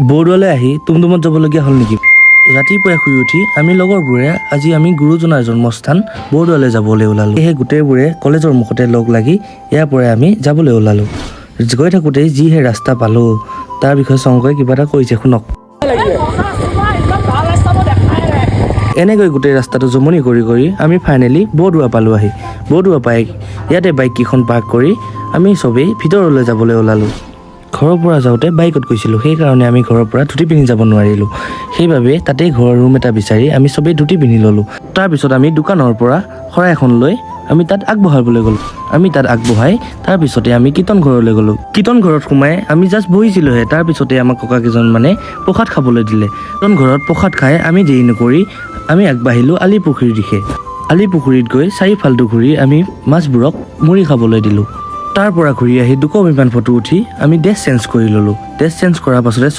বৰদোৱালৈ আহি টুমটুমত যাবলগীয়া হ'ল নেকি? ৰাতিপুৱাই শুই উঠি আমি লগৰবোৰে আজি আমি গুৰুজনাৰ জন্মস্থান বৰদোৱালৈ যাবলৈ ওলালোঁ। সেয়েহে গোটেইবোৰে কলেজৰ মুখতে লগ লাগি ইয়াৰ পৰাই আমি যাবলৈ ওলালোঁ। গৈ থাকোঁতেই যিহে ৰাস্তা পালোঁ তাৰ বিষয়ে চংকই কিবা এটা কৈছে শুনক। এনেকৈ গোটেই ৰাস্তাটো জমনি কৰি আমি ফাইনেলি বৰদোৱা পালোঁ আহি। বৰদোৱা পাই ইয়াতে বাইককেইখন পাৰ্ক কৰি আমি চবেই ভিতৰলৈ যাবলৈ ওলালোঁ। ঘৰৰ পৰা যাওঁতে বাইকত গৈছিলোঁ, সেইকাৰণে আমি ঘৰৰ পৰা ধুতি পিন্ধি যাব নোৱাৰিলোঁ। সেইবাবে তাতেই ঘৰৰ ৰুম এটা বিচাৰি আমি চবেই ধুতি পিন্ধি ল'লোঁ। তাৰপিছত আমি দোকানৰ পৰা শৰাই এখন লৈ আমি তাত আগবঢ়াবলৈ গ'লোঁ। আমি তাত আগবঢ়াই তাৰপিছতে আমি কীৰ্তন ঘৰলৈ গ'লোঁ। কীৰ্তন ঘৰত সোমাই আমি জাষ্ট বহিছিলোঁহে, তাৰপিছতে আমাক ককা কেইজনমানে প্ৰসাদ খাবলৈ দিলে। কীৰ্তন ঘৰত প্ৰসাদ খাই আমি দেৰি নকৰি আমি আগবাঢ়িলোঁ আলি পুখুৰীৰ দিশে। আলি পুখুৰীত গৈ চাৰিওফালটো ঘূৰি আমি মাছবোৰক মুড়ি খাবলৈ দিলোঁ। তাৰ পৰা ঘূৰি আহি দুকপি মান ফটো উঠি আমি ড্ৰেছ চেঞ্জ কৰি ল'লোঁ। ড্ৰেছ চেঞ্জ কৰাৰ পাছতে